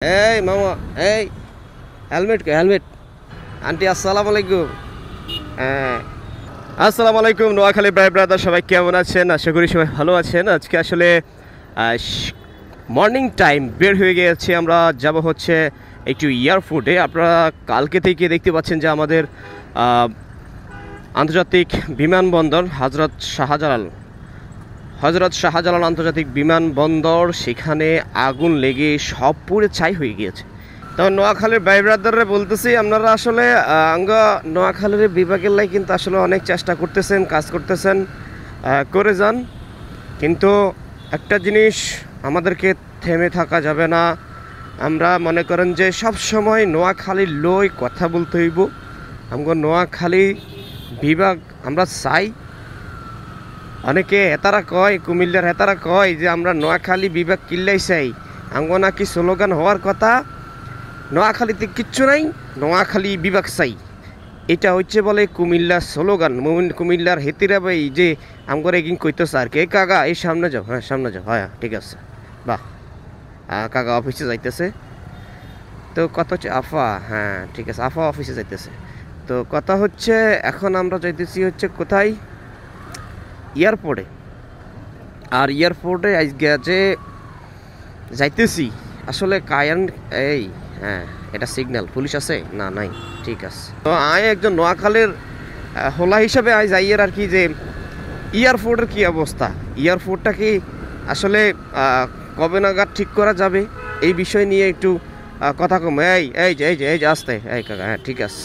এই মামা, এই হেলমেট কে হেলমেট। আন্টি আসসালামু আলাইকুম। হ্যাঁ, আসসালামু আলাইকুম। নোয়াখালী ভাই ব্রাদার সবাই কেমন আছেন? আশা করি সবাই ভালো আছেন। আজকে আসলে মর্নিং টাইম বের হয়ে গিয়েছে। আমরা যাব হচ্ছে একটু এয়ারপোর্টে। আপনারা কালকে থেকে দেখতে পাচ্ছেন যে আমাদের আন্তর্জাতিক বিমানবন্দর হজরত শাহজালাল আন্তর্জাতিক বিমানবন্দর, সেখানে আগুন লেগে সব পুড়ে ছাই হয়ে গিয়েছে। তো নোয়াখালীর ভাই ব্রাদাররা বলতেছি, আপনারা আসলে নোয়াখালীর বিভাগের লাই কিন্তু আসলে অনেক চেষ্টা করতেছেন, কাজ করতেছেন, করে যান। কিন্তু একটা জিনিস আমাদেরকে থেমে থাকা যাবে না। আমরা মনে করেন যে সব সময় নোয়াখালীর লই কথা বলতে হইব। আমগো নোয়াখালী বিভাগ আমরা চাই। অনেকে হেতারা কয়, কুমিল্লার হেতারা কয় যে আমরা নোয়াখালী বিভাগ কিল্লাই চাই। আমগো নাকি স্লোগান হওয়ার কথা, নোয়াখালীতে কিচ্ছু নাই, নোয়াখালী বিভাগ চাই। এটা হচ্ছে বলে কুমিল্লার স্লোগান। কুমিল্লার হেতিরা ভাই যে আমগো রেগিং কইতেছে আর কি। কাকা এই সামনে যাও, হ্যাঁ সামনে যাও, হ্যাঁ ঠিক আছে, বাহ। কাকা অফিসে যাইতেছে। তো কথা হচ্ছে আফা, হ্যাঁ ঠিক আছে, আফা অফিসে যাইতেছে। তো কথা হচ্ছে এখন আমরা যাইতেছি হচ্ছে কোথায়? এয়ারপোর্টে। আর এয়ারপোর্টে আজকে যে যাইতেছি আসলে কায়ান, এই হ্যাঁ এটা সিগন্যাল পুলিশ আছে না? নাই, ঠিক আছে। তো আয় একজন নোয়াখালীর হোলা হিসাবে আজ যাইয়ের আর কি, যে এয়ারপোর্টের কি অবস্থা, এয়ারপোর্টটা কি আসলে কবে নাগাদ ঠিক করা যাবে, এই বিষয় নিয়ে একটু কথা কম। এই যে আসতে, এই কাকা, হ্যাঁ ঠিক আছে।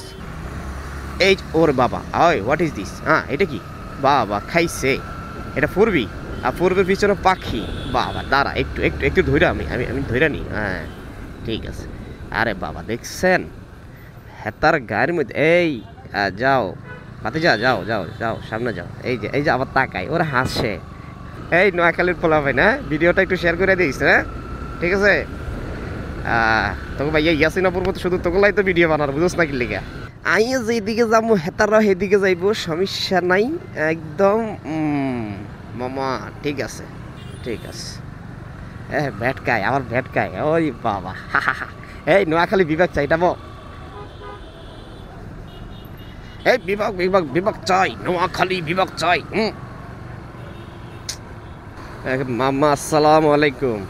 এই ওর বাবা, ওই হোয়াট ইজ দিস? হ্যাঁ এটা কি বাবা খাইছে? এটা পূর্বী, আর পূর্বের পিছনে পাখি। বাবা দাঁড়া, একটু একটু একটু ধৈর্য, আমি আমি আমি ধৈর্য নিই, হ্যাঁ ঠিক আছে। আরে বাবা দেখছেন হেতার গায়ের মধ্যে, এই যাও পাতে, যাও যাও যাও সামনে যাও। এই যে আবার তাকাই, ওরা হাসে। এই নোয়াখালীর পোলা ভাই না, ভিডিওটা একটু শেয়ার করে দিস, হ্যাঁ ঠিক আছে। তোকে ভাই ইয়াসিনা পর্বত শুধু তোগুলাই তো ভিডিও বানার, বুঝোস না কি লিগা। আইয়ে যেদিকে যাবো হেতারা সেদিকে যাইব, সমস্যা নাই একদম। মামা ঠিক আছে, ঠিক আছে। ভেটকায়, আমার ভেটকায়, ওই বাবা। এই নোয়াখালী বিভাগ চাই, এটা এই বিভাগ বিভাগ বিভাগ চাই, নোয়াখালী বিভাগ চাই। মামা আসসালামু আলাইকুম।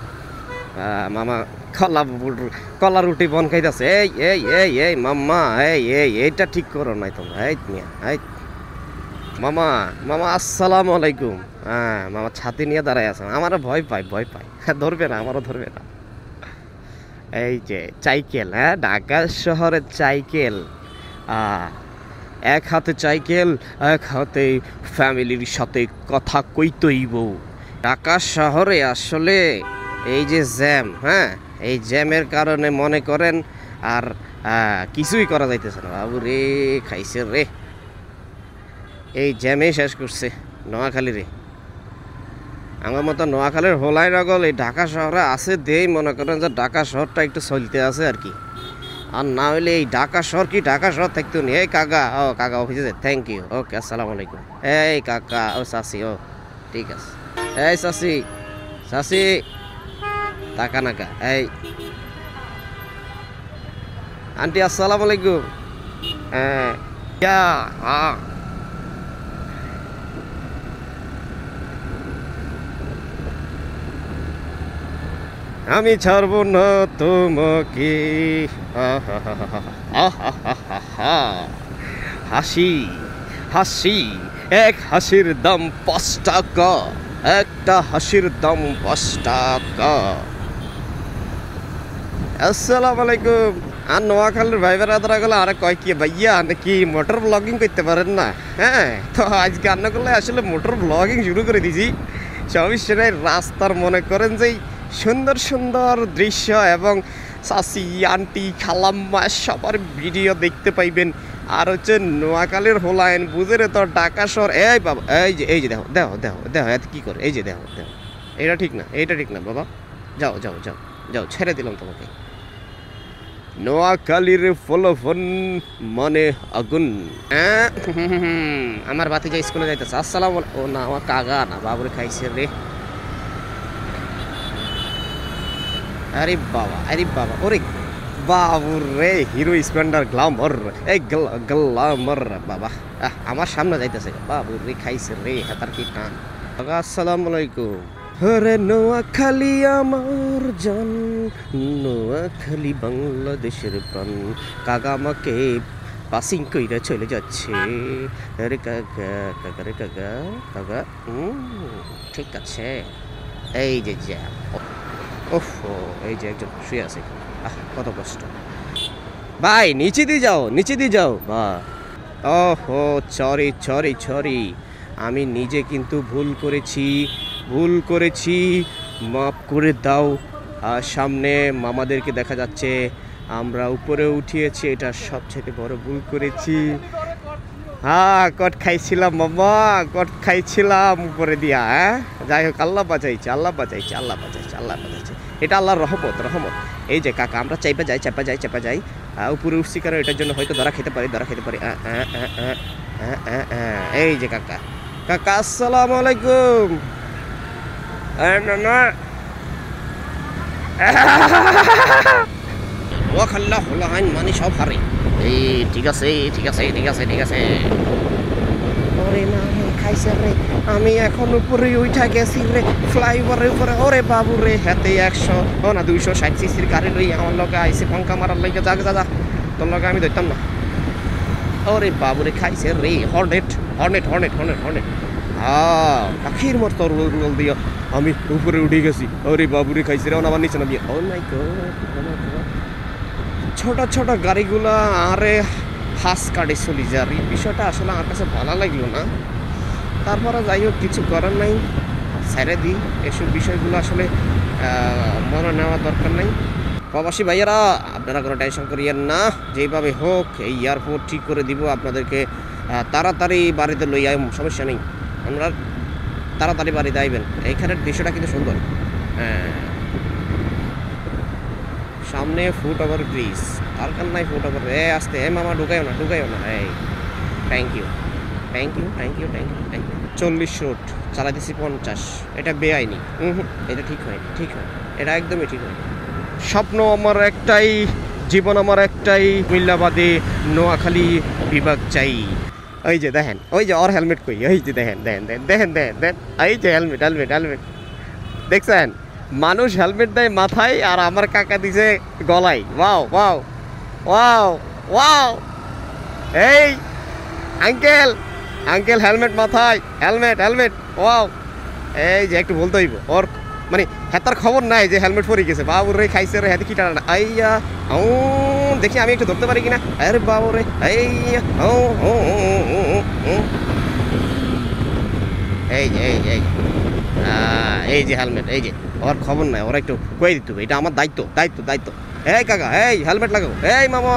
মামা কলা রুটি বন খাইতেছে। এই এই এই এই মাম্মা, এইটা ঠিক করো নাই তোমরা। এই মামা, মামা আসসালামু আলাইকুম। হ্যাঁ মামা ছাতি নিয়ে দাঁড়ায় আছে, আমারও ভয় পাই। ধরবে না, আমারও ধরবে না। এই যে সাইকেল, হ্যাঁ ঢাকা শহরের সাইকেল। এক হাতে সাইকেল, এক হাতে ফ্যামিলির সাথে কথা কইতইব। ঢাকা শহরে আসলে এই যে জ্যাম, হ্যাঁ এই জ্যামের কারণে মনে করেন আর কিছুই করা যাইতেছে না। বাবু রে খাইছে রে, এই জ্যামে শেষ করছে নোয়াখালী রে। আমার মতো নোয়াখালীর হোলাই নগল এই ঢাকা শহরে আছে দেই মনে করেন যে ঢাকা শহরটা একটু চলতে আছে আর কি। আর না হইলে এই ঢাকা শহর কি ঢাকা শহর থাকতো নি। এই কাকা, কাকা অফিসে যায়, থ্যাংক ইউ, ওকে আসসালামু আলাইকুম। এই কাকা, চাচি, ঠিক আছে। এই চাচি টাকা নাকা। এই আন্টি আসসালামু আলাইকুম। হ্যাঁ আমি ছাড়ব না তোমাকে। হাসি হাসি, এক হাসির দাম 5 টাকা, একটা হাসির দাম 5 টাকা। আসসালামু আলাইকুম। আর নোয়াখালীর ভাই বেড়াদারা গুলো আর কয় কি ভাইয়া নাকি মোটর ব্লগিং করতে পারেন না? হ্যাঁ তো আজকে রান্না করলে আসলে মোটর ব্লগিং শুরু করে দিয়েছি। সমস্যা নাই, রাস্তার মনে করেন যে সুন্দর সুন্দর দৃশ্য এবং চাচি আন্টি খালাম্মা সবার ভিডিও দেখতে পাইবেন। আর হচ্ছে নোয়াখালীর হোলাইন বুঝে রে, তো ঢাকা শহর। এই বাবা, এই যে দেখো দেখো দেখো দেখো এত কী করে, এই যে দেখো দেখো, এটা ঠিক না, এটা ঠিক না বাবা। যাও যাও যাও যাও, ছেড়ে দিলাম তোমাকে। নোয়াখালীর ফলফন মানে আগুন। আমার বাতিজা স্কুলে যাইতেছে। আসসালাম, ও না আমার কাকা না, বাবুরে খাইছে রে। আরে বাবা, আরে বাবা, ওরে বাবুর রে, হিরো স্প্লেন্ডার গ্ল্যামার, এই গ্ল্যামার বাবা। আমার সামনে যাইতেছে, বাবুর রে খাইছে রে হাতার কি টান। আসসালামু আলাইকুম। হরে নোয়াখালী আমার জান, নোয়াখালী বাংলাদেশের প্রাণ, কাকা আমাকে পাসিং কইরা চলে যাচ্ছে। আরে কাকা, কাকা রে কাকা, কাকা ঠিক আছে। এই যে জ্যাম, ওফো, এই যে একজন শুয়ে আছে, কত কষ্ট। ভাই নিচে দিয়ে যাও, নিচে দিয়ে যাও। বা ওহো, সরি সরি সরি, আমি নিজে কিন্তু ভুল করেছি, মাফ করে দাও। সামনে মামাদেরকে দেখা যাচ্ছে, আমরা উপরে উঠিয়েছি, এটা সবচেয়ে বড় ভুল করেছি। হ্যাঁ, কট খাইছিলাম মামা, কট খাইছিলাম উপরে দিয়া। হ্যাঁ, যাই হোক, আল্লাহ বাঁচাইছে, আল্লাহ বাঁচাইছে, আল্লাহ বাঁচাইছে, আল্লাহ বাঁচাইছে। এটা আল্লাহর রহমত, রহমত। এই যে কাকা, আমরা চাপা যাই। উপরে উঠছি কারণ এটার জন্য হয়তো ধরা খেতে পারি। এই যে কাকা, কাকা আসসালামু আলাইকুম। ও খাল্লা হলো আইন মানে সব হারে। এই ঠিক আছে। ওরে না রে, খাইছে রে, আমি এখন উপরে উঠা গেছি রে, ফ্লাইওভারের উপরে। ওরে বাবু রে, হাতে 100 না 260 সিসির গাড়ি লই আমার লগে আইসে ফঙ্কা মারার লাগে। যা তোর লগে আমি ধরতাম না। ওরে বাবু রে, খাইছে রে, হর্নেট। পাখির মতো রোল দিয়া আমি উপরে উঠে গেছি। ওরে বাবু রে, খাইছে রে, আমার নিচে নামিয়ে। ও মাই গড, ছোট গাড়িগুলা আরে হাস কাটে চলি যায়। এই বিষয়টা আসলে আমার কাছে ভালো লাগলো না। তারপরে যাই হোক, কিছু করার নাই, ছেড়ে দিই। এসব বিষয়গুলো আসলে মনে নেওয়া দরকার নাই। প্রবাসী ভাইয়েরা, আপনারা কোনো টেনশন করিয়েন না, যেভাবে হোক এই এয়ারপোর্ট ঠিক করে দিব আপনাদেরকে। তাড়াতাড়ি বাড়িতে লই আই, সমস্যা নেই। আপনারা তাড়াতাড়ি বাড়িতে আইবেন। এইখানের দৃশ্যটা কিন্তু সুন্দর। সামনে ফুট ওভার ব্রিজ, দরকার নাই ফুট ওভার। আসতে মামা, ঢুকাইও না। এই থ্যাংক ইউ। 40 শুট চালাইতেছি 50, এটা বেআইনি। এটা ঠিক হয়, এটা একদমই ঠিক হয়। স্বপ্ন আমার একটাই, জীবন আমার একটাই, মিল্লাবাদে নোয়াখালী বিভাগ চাই। ওই যে দেখেন, ওই যে ওর হেলমেট কই, এই যে দেখেন, এই যে হেলমেট দেখছেন? মানুষ হেলমেট দেয় মাথায়, আর আমার কাকা দিছে গলায়। ওয়াও। এই আঙ্কেল হেলমেট মাথায়, হেলমেট। ওয়াও, এই যে একটু বলতে হইব, ওর মানে হেতার খবর নাই যে হেলমেট পরে গেছে। বাবুর রে, খাইছে রে, হাতে কি টানা। আইয়া ও, দেখি আমি একটু ধরতে পারি কিনা। আরে বাবু রে, আইয়া ও, এই যে হেলমেট, এই যে ওর খবর নাই, ওরা একটু কয়ে দিতে হবে। এটা আমার দায়িত্ব। এই কাকা, এই হেলমেট লাগাও। এই মামা,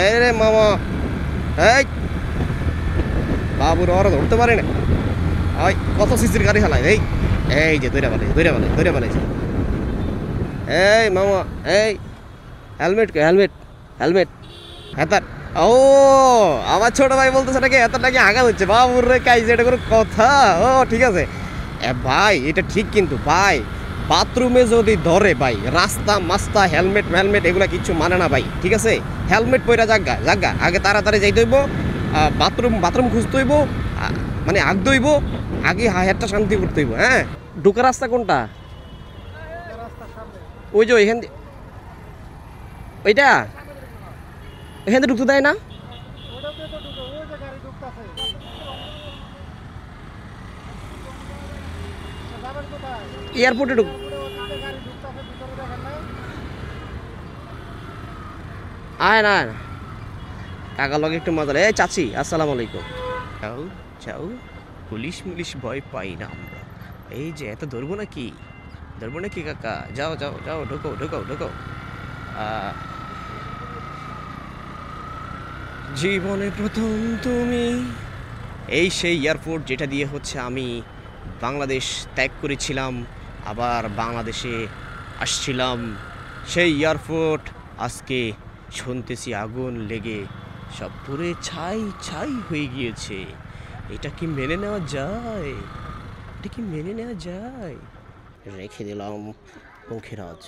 এই রে মামা, এই বাবুর ওরা ধরতে পারে না। ওই কত সিসির গাড়ি চালায়। এই যে দৈরা বানাইছে। এই মামা, এই হেলমেট হেতার। ও, আমার ছোট ভাই বলতেছে নাকি হেতার নাকি আগা হচ্ছে। বাবুর রে, কাইছে, এটা কোনো কথা? ও ঠিক আছে ভাই, এটা ঠিক। কিন্তু ভাই, বাথরুমে যদি ধরে ভাই, রাস্তা মাস্তা হেলমেট এগুলা কিচ্ছু মানে না ভাই, ঠিক আছে? হেলমেট পইরা জাগা আগে তাড়াতাড়ি যাইতে হইব। বাথরুম খুঁজতে হইব, মানে আগতে হইব, আগে হেডটা শান্তি করতে হইব। হ্যাঁ, ঢুকার রাস্তা কোনটা? ওই যে ওইখান, ওইটা এখান থেকে ঢুকতে দেয় না? এয়ারপোর্টে ঢুক, আয় না কাকার লগে একটু মজা। এই চাচি, আসসালামু আলাইকুম। যাও, পুলিশ ভয় পাই না আমরা। এই যে এত ধরবো নাকি কাকা? যাও, ঢুকো। জীবনে প্রথম তুমি, এই সেই এয়ারপোর্ট যেটা দিয়ে হচ্ছে আমি বাংলাদেশ ত্যাগ করেছিলাম, আবার বাংলাদেশে আসছিলাম। সেই এয়ারপোর্ট আজকে শুনতেছি আগুন লেগে সব পুরে ছাই হয়ে গিয়েছে। এটা কি মেনে নেওয়া যায়? রেখে দিলাম পঙ্খিরাজ।